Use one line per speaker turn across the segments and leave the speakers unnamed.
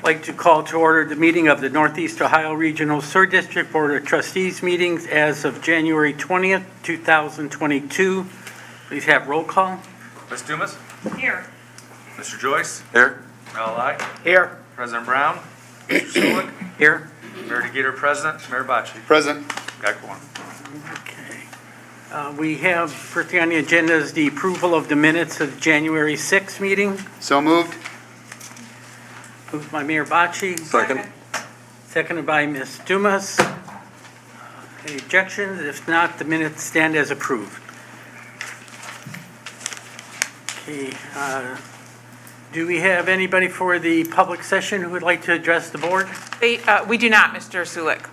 like to call to order the meeting of the Northeast Ohio Regional Sewer District Board of Trustees meetings as of January 20th, 2022. Please have roll call.
Ms. Dumas?
Here.
Mr. Joyce?
Here.
Mel Lai?
Here.
President Brown? Mr. Sulik?
Here.
Mayor DeGator President, Mayor Bocci.
Present.
Got quorum.
Okay. We have, first thing on the agenda is the approval of the minutes of the January 6th meeting.
So moved.
Moved by Mayor Bocci.
Second.
Seconded by Ms. Dumas. Any objections? If not, the minutes stand as approved. Okay. Do we have anybody for the public session who would like to address the board?
We do not, Mr. Sulik.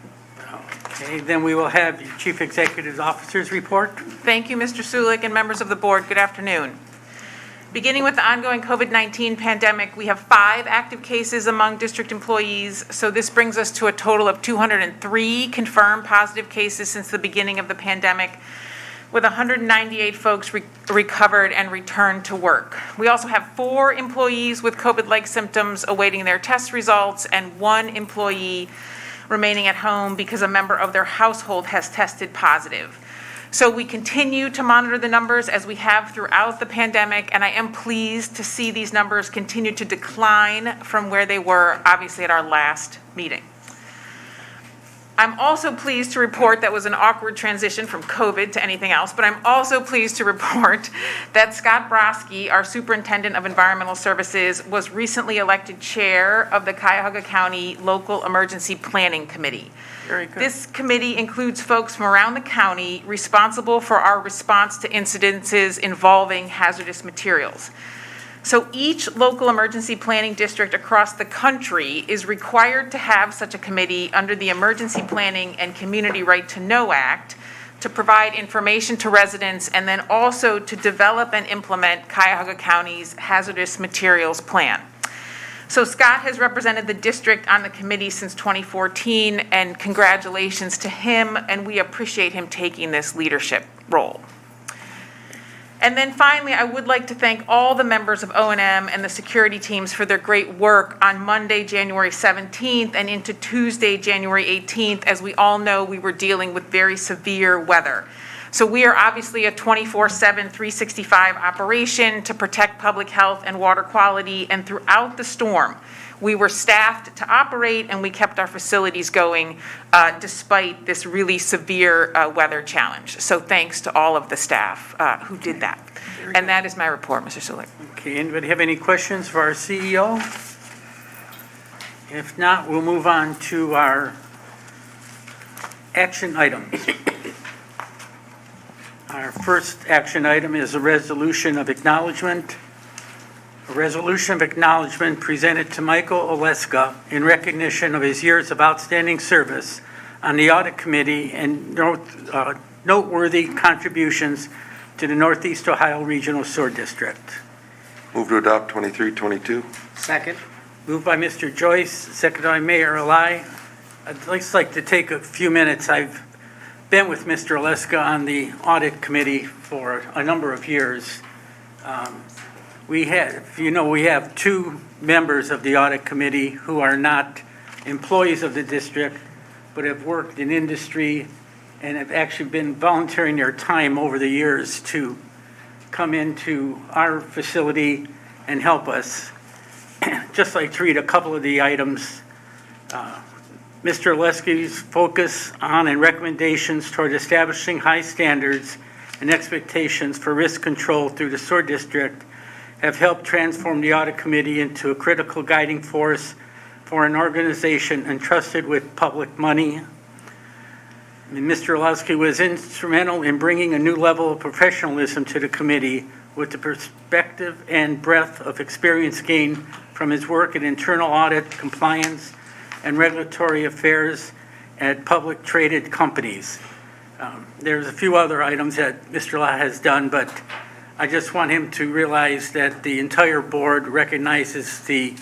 Okay, then we will have the Chief Executive Officer's report.
Thank you, Mr. Sulik, and members of the board. Good afternoon. Beginning with the ongoing COVID-19 pandemic, we have 5 active cases among district employees. So this brings us to a total of 203 confirmed positive cases since the beginning of the pandemic, with 198 folks recovered and returned to work. We also have 4 employees with COVID-like symptoms awaiting their test results and 1 employee remaining at home because a member of their household has tested positive. So we continue to monitor the numbers as we have throughout the pandemic, and I am pleased to see these numbers continue to decline from where they were, obviously, at our last meeting. I'm also pleased to report that was an awkward transition from COVID to anything else, but I'm also pleased to report that Scott Broski, our Superintendent of Environmental Services, was recently elected Chair of the Cuyahoga County Local Emergency Planning Committee.
Very good.
This committee includes folks from around the county responsible for our response to incidences involving hazardous materials. So each local emergency planning district across the country is required to have such a committee under the Emergency Planning and Community Right to Know Act to provide information to residents and then also to develop and implement Cuyahoga County's hazardous materials plan. So Scott has represented the district on the committee since 2014, and congratulations to him, and we appreciate him taking this leadership role. And then finally, I would like to thank all the members of O&M and the security teams for their great work on Monday, January 17th and into Tuesday, January 18th. As we all know, we were dealing with very severe weather. So we are obviously a 24/7, 365 operation to protect public health and water quality. And throughout the storm, we were staffed to operate and we kept our facilities going despite this really severe weather challenge. So thanks to all of the staff who did that. And that is my report, Mr. Sulik.
Okay, anybody have any questions for our CEO? If not, we'll move on to our action items. Our first action item is a resolution of acknowledgement. A resolution of acknowledgement presented to Michael Oleska in recognition of his years of outstanding service on the audit committee and noteworthy contributions to the Northeast Ohio Regional Sewer District.
Move to adopt 2322.
Second. Moved by Mr. Joyce, seconded by Mayor Lai. I'd just like to take a few minutes. I've been with Mr. Oleska on the audit committee for a number of years. We have 2 members of the audit committee who are not employees of the district, but have worked in industry and have actually been volunteering their time over the years to come into our facility and help us. Just like to read a couple of the items. Mr. Oleski's focus on and recommendations toward establishing high standards and expectations for risk control through the sewer district have helped transform the audit committee into a critical guiding force for an organization entrusted with public money. And Mr. Oleski was instrumental in bringing a new level of professionalism to the committee with the perspective and breadth of experience gained from his work in internal audit, compliance, and regulatory affairs at public traded companies. There's a few other items that Mr. Law has done, but I just want him to realize that the entire board recognizes the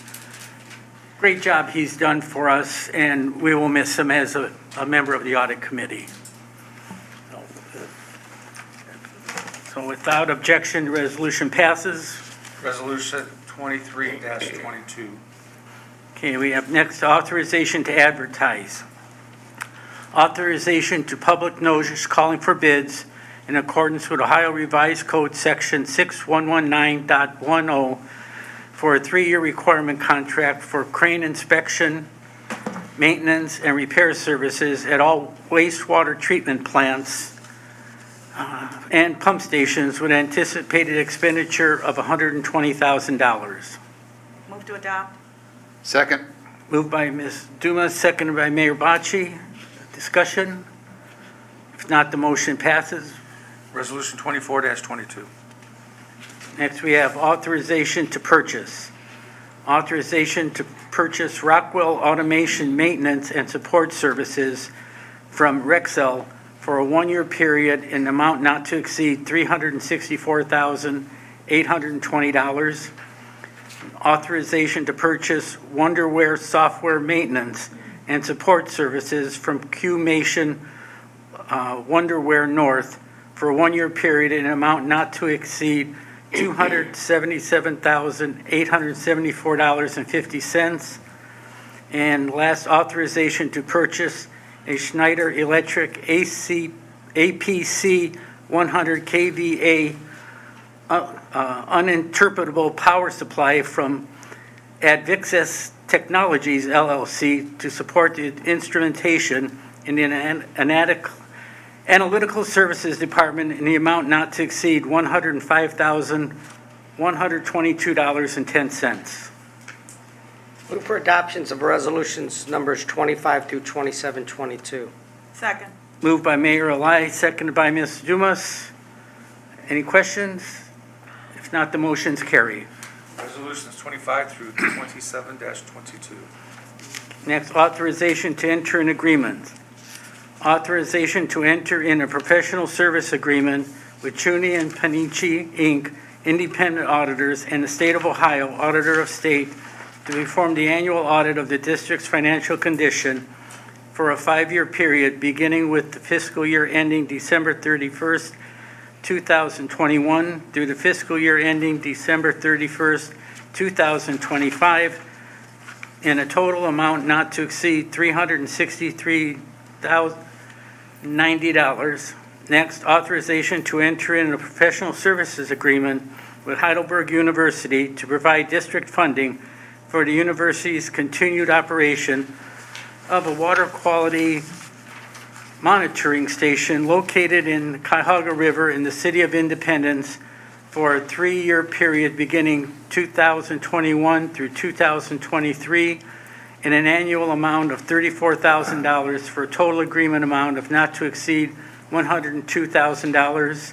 great job he's done for us, and we will miss him as a member of the audit committee. So without objection, the resolution passes.
Resolution 23-22.
Okay, we have next authorization to advertise. Authorization to public notice calling for bids in accordance with Ohio Revised Code Section 6119.10 for a 3-year requirement contract for crane inspection, maintenance, and repair services at all wastewater treatment plants and pump stations with anticipated expenditure of $120,000.
Move to adopt.
Second.
Moved by Ms. Dumas, seconded by Mayor Bocci. Discussion? If not, the motion passes.
Resolution 24-22.
Next, we have authorization to purchase. Authorization to purchase Rockwell Automation Maintenance and Support Services from Rexel for a 1-year period in amount not to exceed $364,820. Authorization to purchase Wonderware Software Maintenance and Support Services from Q-Mation Wonderware North for a 1-year period in an amount not to exceed $277,874.50. And last, authorization to purchase a Schneider Electric APC 100 kVA uninterpretable power supply from Advixis Technologies LLC to support the instrumentation in the Analytical Services Department in the amount not to exceed $105,122.10.
Move for adoptions of resolutions numbers 25 through 2722.
Second.
Moved by Mayor Alai, seconded by Ms. Dumas. Any questions? If not, the motion's carry.
Resolutions 25 through 27-22.
Next, authorization to enter an agreement. Authorization to enter in a professional service agreement with Chuni and Panici, Inc., independent auditors, and the State of Ohio Auditor of State to perform the annual audit of the district's financial condition for a 5-year period beginning with the fiscal year ending December 31st, 2021 through the fiscal year ending December 31st, 2025, in a total amount not to exceed $363,090. Next, authorization to enter in a professional services agreement with Heidelberg University to provide district funding for the university's continued operation of a water quality monitoring station located in the Cuyahoga River in the City of Independence for a 3-year period beginning 2021 through 2023 in an annual amount of $34,000 for a total agreement amount of not to exceed $102,000.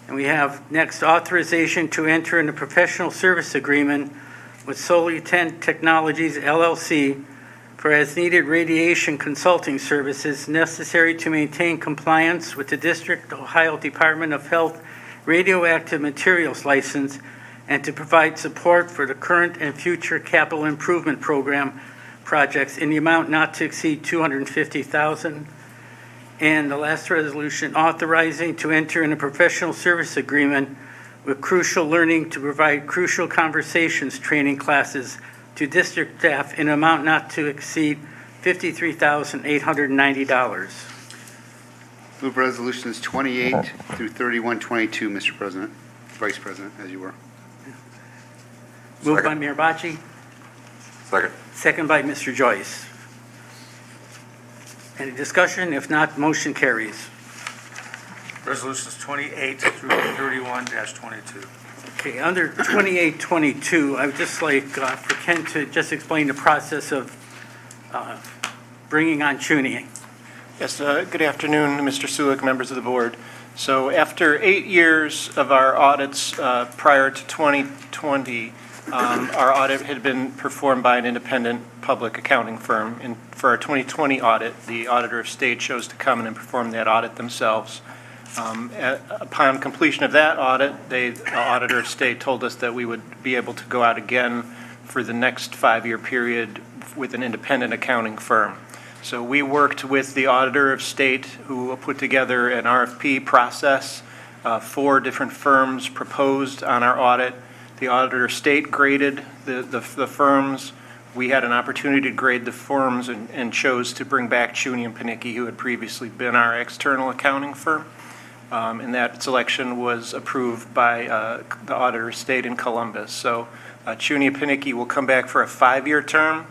And we have next authorization to enter in a professional service agreement with Solutent Technologies LLC for as-needed radiation consulting services necessary to maintain compliance with the District Ohio Department of Health radioactive materials license and to provide support for the current and future capital improvement program projects in the amount not to exceed $250,000. And the last resolution, authorizing to enter in a professional service agreement with Crucial Learning to provide crucial conversations training classes to district staff in an amount not to exceed $53,890.
Move resolutions 28 through 3122, Mr. President, Vice President, as you were.
Moved by Mayor Bocci,
Second.
second by Mr. Joyce. Any discussion? If not, motion carries.
Resolutions 28 through 31-22.
Okay, under 2822, I would just like for Ken to just explain the process of bringing on Chuni.
Yes, good afternoon, Mr. Sulik, members of the board. So after 8 years of our audits prior to 2020, our audit had been performed by an independent public accounting firm. And for our 2020 audit, the Auditor of State chose to come in and perform that audit themselves. Upon completion of that audit, the Auditor of State told us that we would be able to go out again for the next 5-year period with an independent accounting firm. So we worked with the Auditor of State, who put together an RFP process. 4 different firms proposed on our audit. The Auditor of State graded the firms. we had an opportunity to grade the forms and chose to bring back Chuni and Panicki, who had previously been our external accounting firm. And that selection was approved by the auditor state in Columbus. So Chuni and Panicki will come back for a 5-year term.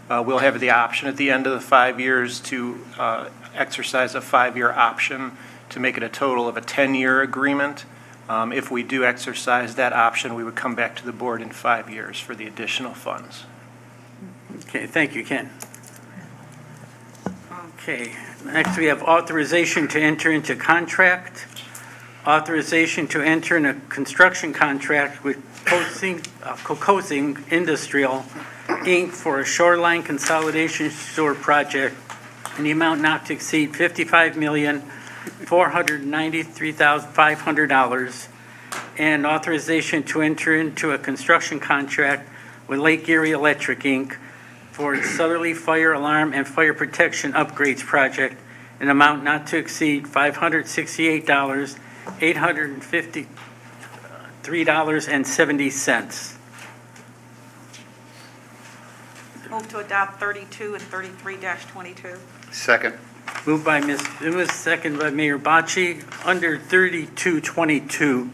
We'll have the option at the end of the 5 years to exercise a 5-year option to make it a total of a 10-year agreement. If we do exercise that option, we would come back to the board in 5 years for the additional funds.
Okay, thank you, Ken. Okay, next we have authorization to enter into contract. Authorization to enter in a construction contract with Cocosing Industrial, Inc. for a shoreline consolidation sewer project in the amount not to exceed $55,493,500, and authorization to enter into a construction contract with Lake Erie Electric, Inc. for the Southerly Fire Alarm and Fire Protection Upgrades Project in an amount not to exceed $568,853.70.
Move to adopt 32 and 33-22.
Second.
Moved by Ms. Lewis, second by Mayor Bocci. Under 3222,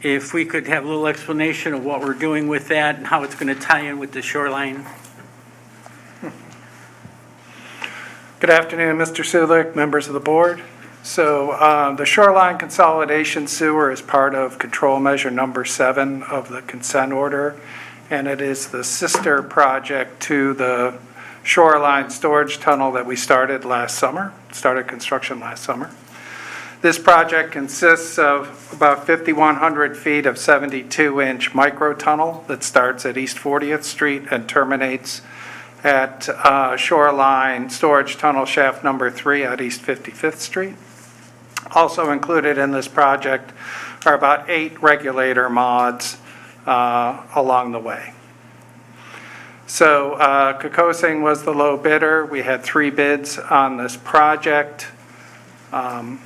if we could have a little explanation of what we're doing with that and how it's going to tie in with the shoreline.
Good afternoon, Mr. Sulik, members of the board. So the shoreline consolidation sewer is part of control measure number 7 of the consent order, and it is the sister project to the shoreline storage tunnel that we started construction last summer. This project consists of about 5,100 feet of 72-inch micro tunnel that starts at East 40th Street and terminates at shoreline storage tunnel shaft number 3 at East 55th Street. Also included in this project are about 8 regulator mods along the way. So Cocosing was the low bidder. We had 3 bids on this project. Can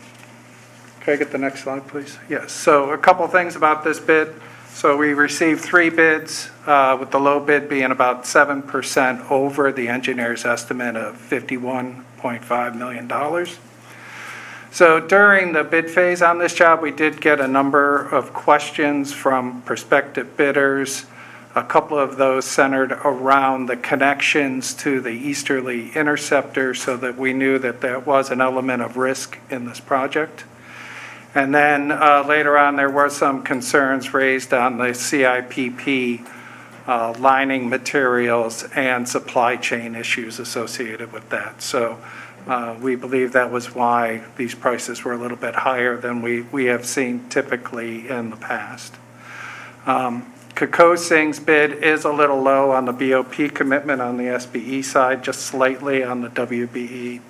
I get the next slide, please? Yes, so a couple things about this bid. So we received 3 bids, with the low bid being about 7% over the engineer's estimate of $51.5 million. So during the bid phase on this job, we did get a number of questions from prospective bidders. A couple of those centered around the connections to the easterly interceptor, so that we knew that there was an element of risk in this project. And then later on, there were some concerns raised on the CIPP lining materials and supply chain issues associated with that. So we believe that was why these prices were a little bit higher than we have seen typically in the past. Cocosing's bid is a little low on the BOP commitment on the SBE side, just slightly on the WBE,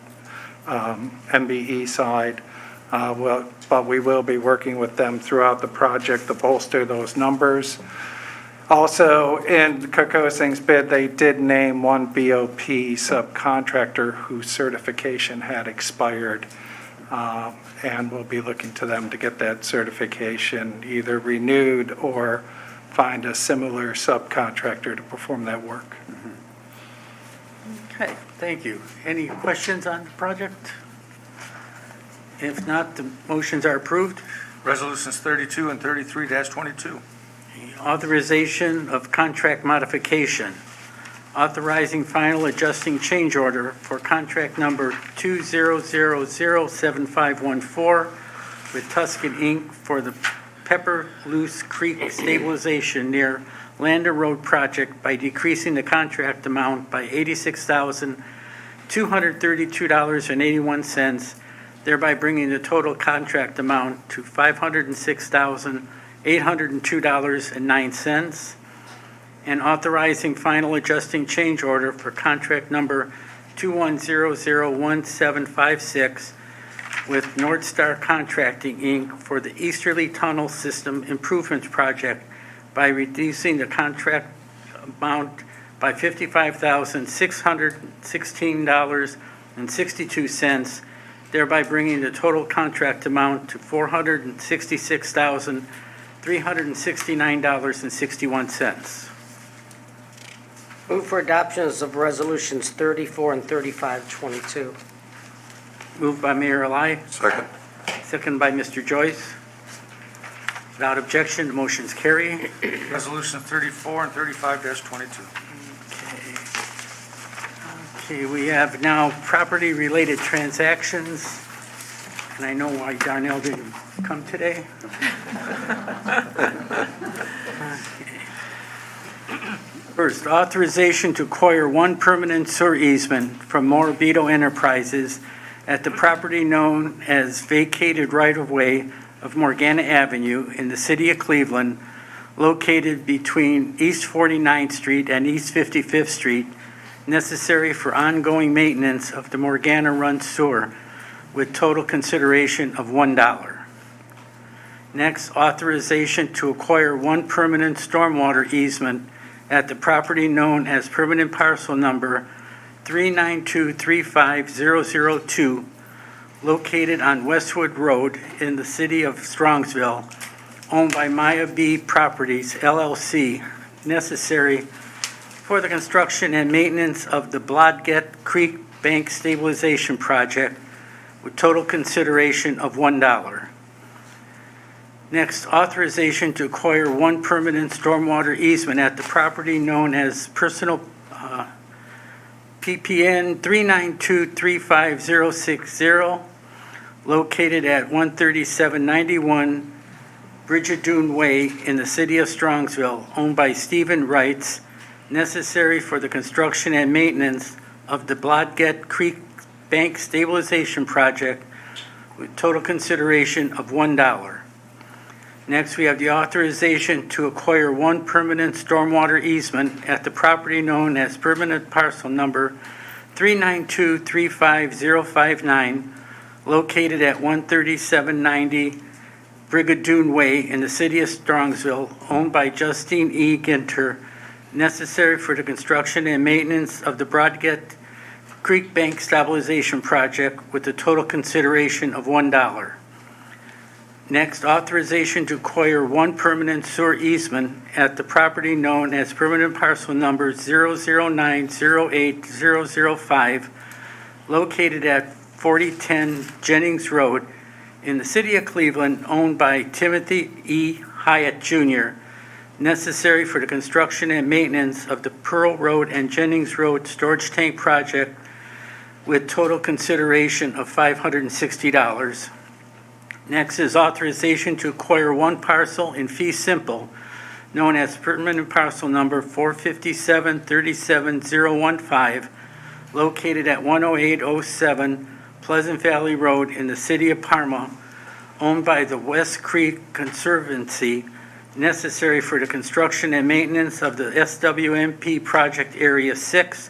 MBE side. But we will be working with them throughout the project to bolster those numbers. Also, in Cocosing's bid, they did name one BOP subcontractor whose certification had expired, and we'll be looking to them to get that certification either renewed or find a similar subcontractor to perform that work.
Okay, thank you. Any questions on the project? If not, the motions are approved.
Resolutions 32 and 33-22.
Authorization of contract modification. Authorizing final adjusting change order for contract number 20007514 with Tuscan Inc. for the Pepper Loose Creek stabilization near Lander Road project by decreasing the contract amount by $86,232.81, thereby bringing the total contract amount to $506,802.09, and authorizing final adjusting change order for contract number 21001756 with North Star Contracting, Inc. for the Easterly Tunnel System Improvements Project by reducing the contract amount by $55,616.62, thereby bringing the total contract amount to $466,369.61.
Move for adoptions of resolutions 34 and 3522.
Moved by Mayor Eli,
Second.
second by Mr. Joyce. Without objection, the motion's carry.
Resolutions 34 and 35-22.
Okay, we have now property-related transactions, and I know why Darnell didn't come today. First, authorization to acquire one permanent sewer easement from Morabito Enterprises at the property known as vacated right-of-way of Morgana Avenue in the city of Cleveland, located between East 49th Street and East 55th Street, necessary for ongoing maintenance of the Morgana Run sewer, with total consideration of $1. Next, authorization to acquire one permanent stormwater easement at the property known as permanent parcel number 392-35002, located on Westwood Road in the city of Strongsville, owned by Maya B. Properties, LLC, necessary for the construction and maintenance of the Blodgett Creek Bank Stabilization Project, with total consideration of $1. Next, authorization to acquire one permanent stormwater easement at the property known as personal PPN 392-35060, located at 13791 Bridgedoon Way in the city of Strongsville, owned by Stephen Wrights, necessary for the construction and maintenance of the Blodgett Creek Bank Stabilization Project, with total consideration of $1. Next, we have the authorization to acquire one permanent stormwater easement at the property known as permanent parcel number 392-35059, located at 13790 Brigadoon Way in the city of Strongsville, owned by Justine E. Ginter, necessary for the construction and maintenance of the Blodgett Creek Bank Stabilization Project, with the total consideration of $1. Next, authorization to acquire one permanent sewer easement at the property known as permanent parcel number 00908-005, located at 4010 Jennings Road in the city of Cleveland, owned by Timothy E. Hyatt Jr., necessary for the construction and maintenance of the Pearl Road and Jennings Road Storage Tank Project, with total consideration of $560. Next is authorization to acquire one parcel in fee simple, known as permanent parcel number 457-37015, located at 10807 Pleasant Valley Road in the city of Parma, owned by the West Creek Conservancy, necessary for the construction and maintenance of the SWMP Project Area 6,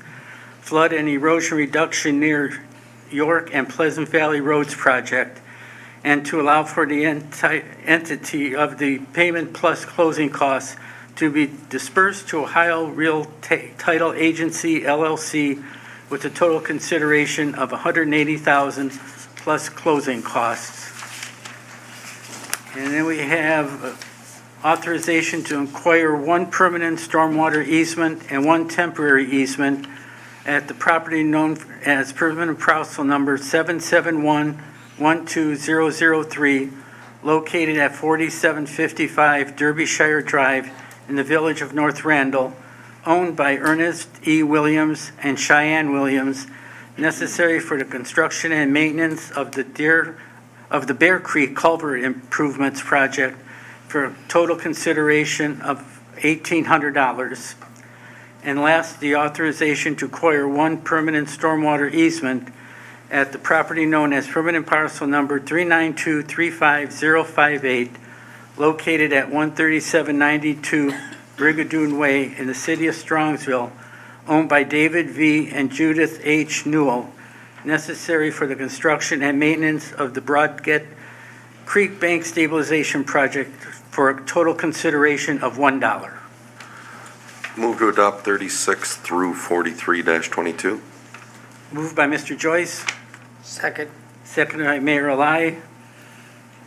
flood and erosion reduction near York and Pleasant Valley Roads Project, and to allow for the entity of the payment plus closing costs to be dispersed to Ohio Real Title Agency, LLC, with a total consideration of $180,000 plus closing costs. And then we have authorization to acquire one permanent stormwater easement and one temporary easement at the property known as permanent parcel number 771-12003, located at 4755 Derbyshire Drive in the village of North Randall, owned by Ernest E. Williams and Cheyenne Williams, necessary for the construction and maintenance of the Bear Creek Culvert Improvements Project, for a total consideration of $1,800. And last, the authorization to acquire one permanent stormwater easement at the property known as permanent parcel number 392-35058, located at 13792 Brigadoon Way in the city of Strongsville, owned by David V. and Judith H. Newell, necessary for the construction and maintenance of the Blodgett Creek Bank Stabilization Project, for a total consideration of $1.
Move to adopt 36 through 43-22.
Moved by Mr. Joyce,
Second.
seconded by Mayor Eli.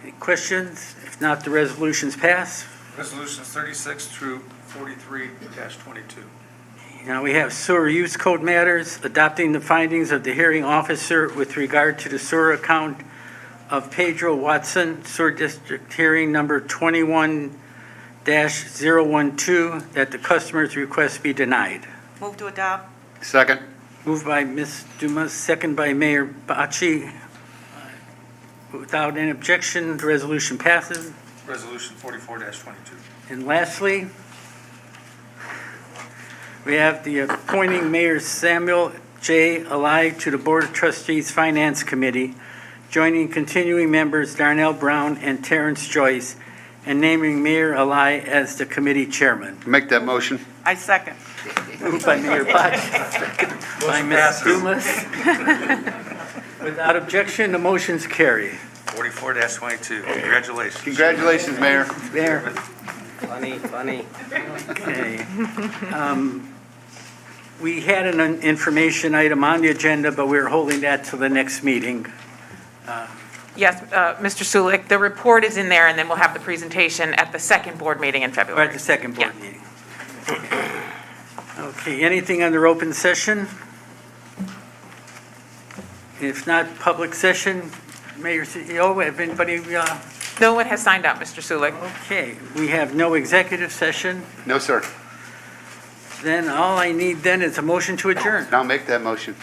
Any questions? If not, the resolutions pass.
Resolutions 36 through 43-22.
Now we have sewer use code matters, adopting the findings of the hearing officer with regard to the sewer account of Pedro Watson, Sewer District Hearing Number 21-012, that the customer's request be denied.
Move to adopt.
Second.
Moved by Ms. Dumas, second by Mayor Bocci. Without any objection, the resolution passes.
Resolution 44-22.
And lastly, we have the appointing Mayor Samuel J. Alai to the Board of Trustees Finance Committee, joining continuing members Darnell Brown and Terrence Joyce, and naming Mayor Alai as the committee chairman.
Make that motion.
I second.
Moved by Mayor Botch, second by Ms. Dumas. Without objection, the motion's carry.
44-22. Congratulations.
Congratulations, Mayor.
There.
Funny.
Okay. We had an information item on the agenda, but we're holding that till the next meeting.
Yes, Mr. Sulik, the report is in there, and then we'll have the presentation at the second board meeting in
Or
February.
at the second board
Yeah.
meeting. Okay, anything under open session? If not, public session, Mayor CEO, have anybody,
No one has signed up, Mr. Sulik.
okay, we have no executive session,
No, sir.
then all I need then is a motion to adjourn.
Now make that motion.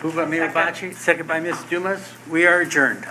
Moved by Mayor Bocci, second by Ms. Dumas, we are adjourned.